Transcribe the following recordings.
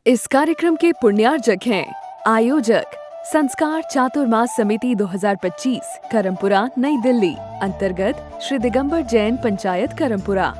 इस कार्यक्रम के पुण्यार्जक हैं आयोजक संस्कार चातुर्मास समिति 2025 करमपुरा नई दिल्ली अंतर्गत श्री दिगंबर जैन पंचायत करमपुरा।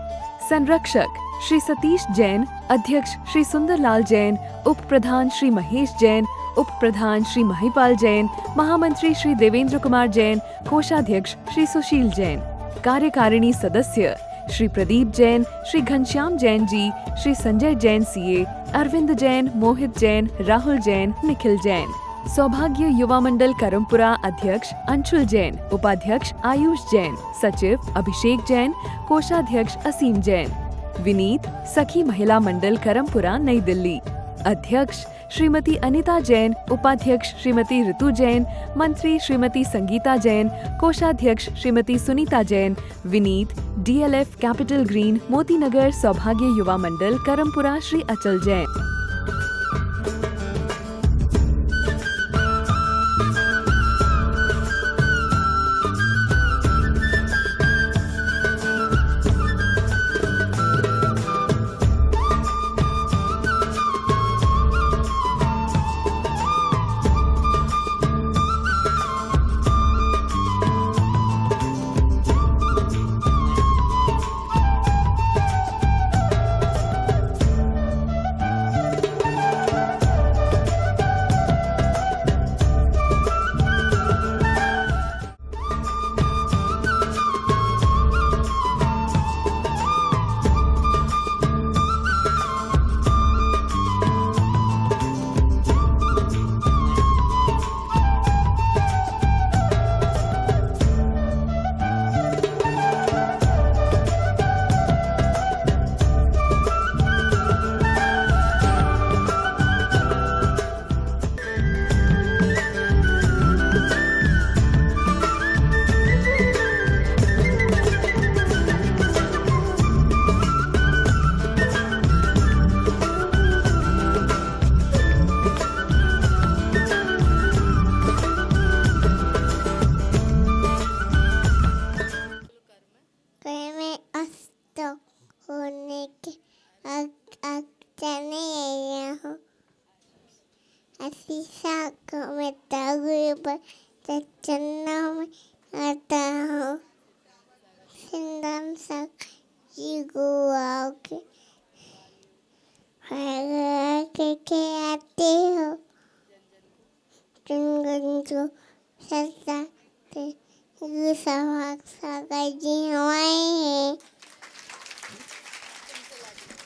संरक्षक श्री सतीश जैन, अध्यक्ष श्री सुंदरलाल जैन, उप प्रधान श्री महेश जैन, उप प्रधान श्री महिपाल जैन, महामंत्री श्री देवेंद्र कुमार जैन, कोषाध्यक्ष श्री सुशील जैन। कार्यकारिणी सदस्य श्री प्रदीप जैन, श्री घनश्याम जैन जी, श्री संजय जैन सीए, अरविंद जैन, मोहित जैन, राहुल जैन, निखिल जैन। सौभाग्य युवा मंडल करमपुरा अध्यक्ष अंशुल जैन, उपाध्यक्ष आयुष जैन, सचिव अभिषेक जैन, कोषाध्यक्ष असीम जैन। विनीत सखी महिला मंडल करमपुरा नई दिल्ली अध्यक्ष श्रीमती अनिता जैन, उपाध्यक्ष श्रीमती ऋतु जैन, मंत्री श्रीमती संगीता जैन, कोषाध्यक्ष Shrimati Sunita Jain. Vineet DLF capital green Moti Nagar सौभाग्य युवा मंडल करमपुरा श्री अचल जैन। होने के चने हूँ असीसा को मैं तागुए पर चन्ना में आता हूँ सिंदम सक जीगुआ के आते हो चुंगंजो सस्ता ते गुस्सा सागा जी हवाएं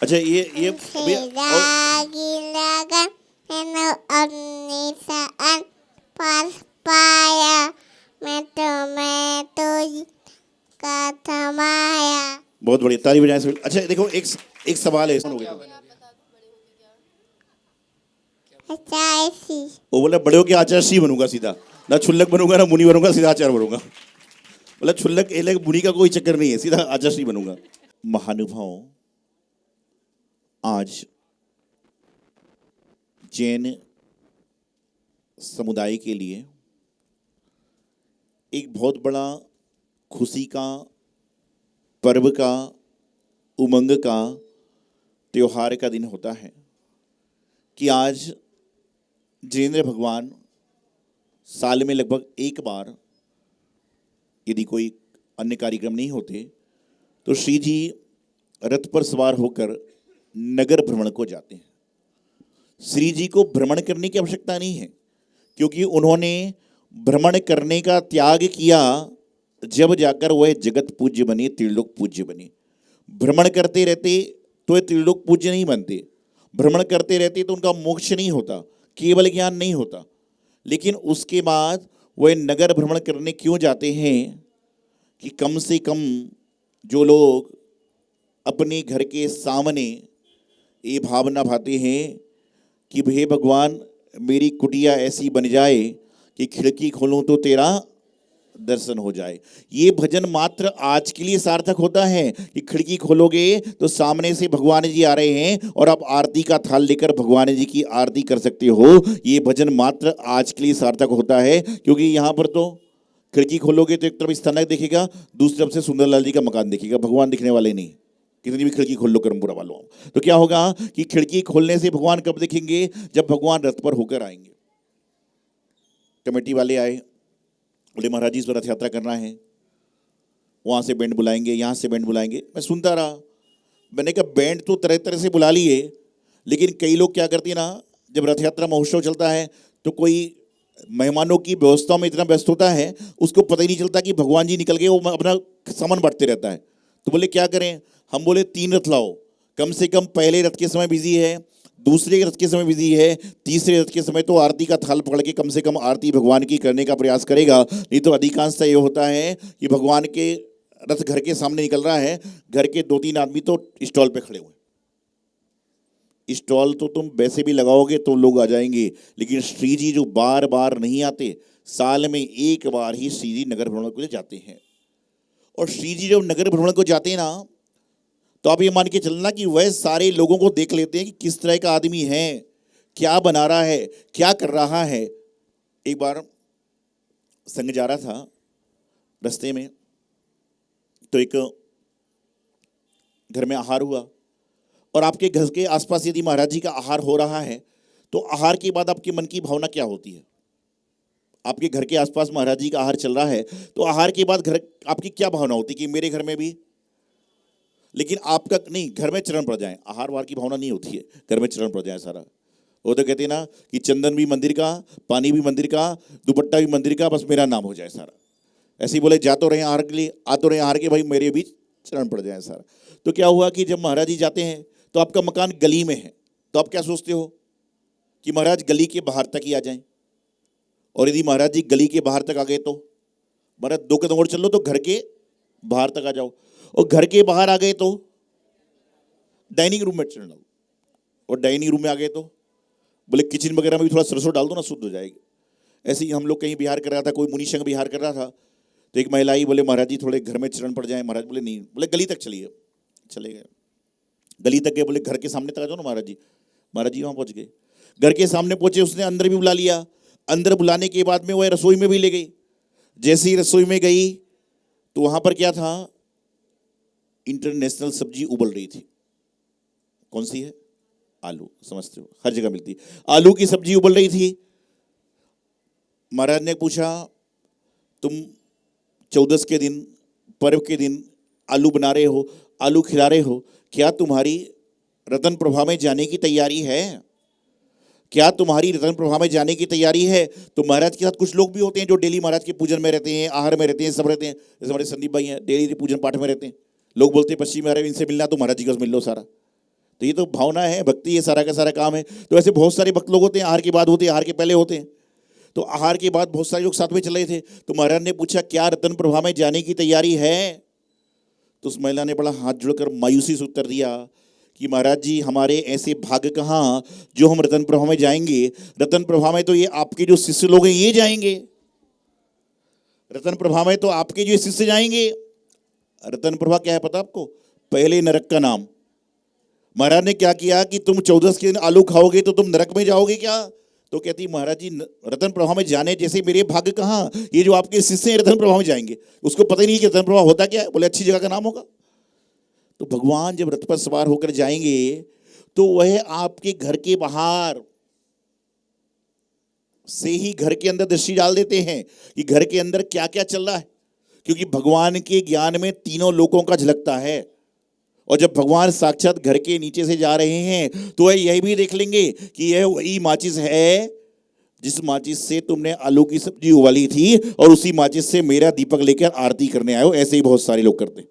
अच्छा ये पाया मैं तो का थमाया। बहुत बढ़िया, ताली बजाएं सभी। अच्छा देखो, एक सवाल है, हो गया आचार्य। वो बोला बड़े हो के आचार्य बनूंगा सीधा, ना छुल्लक बनूंगा ना मुनि बनूंगा, सीधा आचार्य बनूंगा। बोला छुल्लक एलक मुनि का कोई चक्कर नहीं है, सीधा आचार्य बनूंगा। महानुभाव, आज जैन समुदाय के लिए एक बहुत बड़ा खुशी का, पर्व का, उमंग का, त्योहार का दिन होता है कि आज जिनेंद्र भगवान साल में लगभग एक बार, यदि कोई अन्य कार्यक्रम नहीं होते, तो श्री जी रथ पर सवार होकर नगर भ्रमण को जाते हैं। श्री जी को भ्रमण करने की आवश्यकता नहीं है, क्योंकि उन्होंने भ्रमण करने का त्याग किया जब जाकर वह जगत पूज्य बने, त्रिलोक पूज्य बने। भ्रमण करते रहते तो ये त्रिलोक पूज्य नहीं बनते, भ्रमण करते रहते तो उनका मोक्ष नहीं होता, केवल ज्ञान नहीं होता। लेकिन उसके बाद वह नगर भ्रमण करने क्यों जाते हैं कि कम से कम जो लोग अपने घर के सामने ये भावना भाते हैं कि हे भगवान मेरी कुटिया ऐसी बन जाए कि खिड़की खोलूं तो तेरा दर्शन हो जाए। ये भजन मात्र आज के लिए सार्थक होता है कि खिड़की खोलोगे तो सामने से भगवान जी आ रहे हैं और आप आरती का थाल लेकर भगवान जी की आरती कर सकते हो। ये भजन मात्र आज के लिए सार्थक होता है, क्योंकि यहाँ पर तो खिड़की खोलोगे तो एक तरफ स्थानक दिखेगा, दूसरी तरफ से सुंदरलाल जी का मकान दिखेगा, भगवान दिखने वाले नहीं। कितनी भी खिड़की खोल लो करमपुरा वालों। तो क्या होगा कि खिड़की खोलने से भगवान कब दिखेंगे? जब भगवान रथ पर होकर आएंगे। कमेटी वाले आए, बोले महाराज जी इस रथ यात्रा करना है, वहाँ से बैंड बुलाएंगे, यहाँ से बैंड बुलाएंगे। मैं सुनता रहा, मैंने कहा बैंड तो तरह तरह से बुला लिए, लेकिन कई लोग क्या करते हैं ना, जब रथ यात्रा महोत्सव चलता है तो कोई मेहमानों की व्यवस्था में इतना व्यस्त होता है, उसको पता ही नहीं चलता कि भगवान जी निकल गए, वो अपना सामान बांटते रहता है। तो बोले क्या करें? हम बोले 3 रथ लाओ, कम से कम पहले रथ के समय बिजी है, दूसरे रथ के समय बिजी है, तीसरे रथ के समय तो आरती का थाल पकड़ के कम से कम आरती भगवान की करने का प्रयास करेगा। नहीं तो अधिकांशतः ये होता है कि भगवान के रथ घर के सामने निकल रहा है, घर के 2-3 आदमी तो स्टॉल पे खड़े हुए। स्टॉल तो तुम वैसे भी लगाओगे तो लोग आ जाएंगे, लेकिन श्री जी जो बार बार नहीं आते, साल में एक बार ही श्री जी नगर भ्रमण के लिए जाते हैं। और श्री जी जब नगर भ्रमण को जाते हैं ना, तो आप ये मान के चलना कि वह सारे लोगों को देख लेते हैं कि किस तरह का आदमी है, क्या बना रहा है, क्या कर रहा है। एक बार संग जा रहा था, रास्ते में तो एक घर में आहार हुआ, और आपके घर के आसपास यदि महाराज जी का आहार हो रहा है तो आहार के बाद आपके मन की भावना क्या होती है? आपके घर के आसपास महाराज जी का आहार चल रहा है तो आहार के बाद घर आपकी क्या भावना होती है कि मेरे घर में भी, लेकिन आपका नहीं, घर में चरण पड़ जाए, आहार वार की भावना नहीं होती है, घर में चरण पड़ जाए सारा। वो तो कहते हैं ना कि चंदन भी मंदिर का, पानी भी मंदिर का, दुपट्टा भी मंदिर का, बस मेरा नाम हो जाए सारा। ऐसे ही बोले जा तो रहे आहार के लिए, आ तो रहे आहार के, भाई मेरे भी चरण पड़ जाए सारा। तो क्या हुआ कि जब महाराज जी जाते हैं तो आपका मकान गली में है, तो आप क्या सोचते हो कि महाराज गली के बाहर तक ही आ जाएं, और यदि महाराज जी गली के बाहर तक आ गए तो महाराज 2 कदम और चल लो तो घर के बाहर तक आ जाओ, और घर के बाहर आ गए तो डाइनिंग रूम में चल लो, और डाइनिंग रूम में आ गए तो बोले किचन वगैरह में भी थोड़ा सरसों डाल दो ना, शुद्ध हो जाएगी। ऐसे ही हम लोग कहीं बिहार कर रहा था, कोई मुनि संग बिहार कर रहा था, तो एक महिला ही बोले महाराज जी थोड़े घर में चरण पड़ जाए। महाराज बोले नहीं, बोले गली तक चलिए। चले गए, गली तक गए, बोले घर के सामने तक आ जाओ ना महाराज जी। महाराज जी वहाँ पहुँच गए, घर के सामने पहुँचे, उसने अंदर भी बुला लिया। अंदर बुलाने के बाद में वह रसोई में भी ले गई। जैसे ही रसोई में गई तो वहाँ पर क्या था, इंटरनेशनल सब्जी उबल रही थी। कौन सी है? आलू, समझते हो हर जगह मिलती, आलू की सब्जी उबल रही थी। महाराज ने पूछा तुम 14 के दिन, पर्व के दिन आलू बना रहे हो, आलू खिला रहे हो, क्या तुम्हारी रतन प्रभा में जाने की तैयारी है? क्या तुम्हारी रतन प्रभा में जाने की तैयारी है? तो महाराज के साथ कुछ लोग भी होते हैं जो डेली महाराज के पूजन में रहते हैं, आहार में रहते हैं, सब रहते हैं। जैसे हमारे संदीप भाई हैं, डेली पूजन पाठ में रहते हैं। लोग बोलते हैं पश्चिम में आ रहे, इनसे मिलना तो महाराज जी का मिल लो सारा। तो ये तो भावना है, भक्ति है, सारा का सारा काम है। तो ऐसे बहुत सारे भक्त लोग होते हैं, आहार के बाद होते हैं, आहार के पहले होते हैं। तो आहार के बाद बहुत सारे लोग साथ में चल रहे थे, तो महाराज ने पूछा क्या रतन प्रभा में जाने की तैयारी है? तो उस महिला ने बड़ा हाथ जोड़कर मायूसी से उत्तर दिया कि महाराज जी हमारे ऐसे भाग्य कहाँ जो हम रतन प्रभा में जाएंगे। रतन प्रभा में तो ये आपके जो शिष्य लोग हैं ये जाएंगे, रतन प्रभा में तो आपके जो शिष्य जाएंगे। रतन प्रभा क्या है पता आपको? पहले नरक का नाम। महाराज ने क्या किया कि तुम 14 के दिन आलू खाओगे तो तुम नरक में जाओगे क्या? तो कहती महाराज जी रतन प्रभा में जाने जैसे मेरे भाग्य कहाँ, ये जो आपके शिष्य हैं रतन प्रभा में जाएंगे। उसको पता ही नहीं कि रतन प्रभा होता क्या है। बोले अच्छी जगह का नाम होगा। तो भगवान जब रथ पर सवार होकर जाएंगे तो वह आपके घर के बाहर से ही घर के अंदर दृष्टि डाल देते हैं कि घर के अंदर क्या क्या चल रहा है, क्योंकि भगवान के ज्ञान में तीनों लोकों का झलकता है। और जब भगवान साक्षात घर के नीचे से जा रहे हैं तो वह यह भी देख लेंगे कि यह वही माचिस है जिस माचिस से तुमने आलू की सब्जी उबाली थी, और उसी माचिस से मेरा दीपक लेकर आरती करने आए हो। ऐसे ही बहुत सारे लोग करते हैं।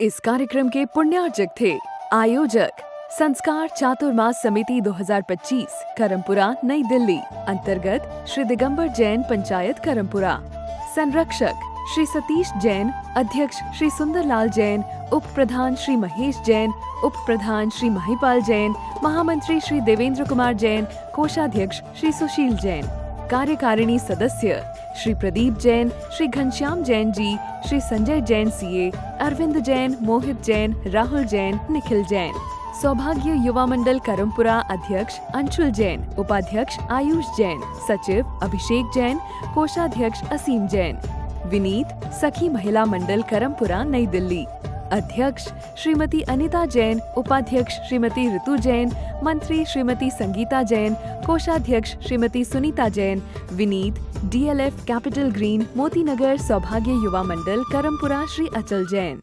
इस कार्यक्रम के पुण्यार्जक थे आयोजक संस्कार चातुर्मास समिति 2025 करमपुरा नई दिल्ली अंतर्गत श्री दिगंबर जैन पंचायत करमपुरा। संरक्षक श्री सतीश जैन, अध्यक्ष श्री सुंदरलाल जैन, उप प्रधान श्री महेश जैन, उप प्रधान श्री महिपाल जैन, महामंत्री श्री देवेंद्र कुमार जैन, कोषाध्यक्ष श्री सुशील जैन। कार्यकारिणी सदस्य श्री प्रदीप जैन, श्री घनश्याम जैन जी, श्री संजय जैन सीए, अरविंद जैन, मोहित जैन, राहुल जैन, निखिल जैन। सौभाग्य युवा मंडल करमपुरा अध्यक्ष अंशुल जैन, उपाध्यक्ष आयुष जैन, सचिव अभिषेक जैन, कोषाध्यक्ष असीम जैन। विनीत सखी महिला मंडल करमपुरा नई दिल्ली अध्यक्ष श्रीमती अनिता जैन, उपाध्यक्ष श्रीमती ऋतु जैन, मंत्री श्रीमती संगीता जैन, कोषाध्यक्ष Shrimati Sunita Jain. Vineet DLF capital green Moti Nagar सौभाग्य युवा मंडल करमपुरा श्री अचल जैन।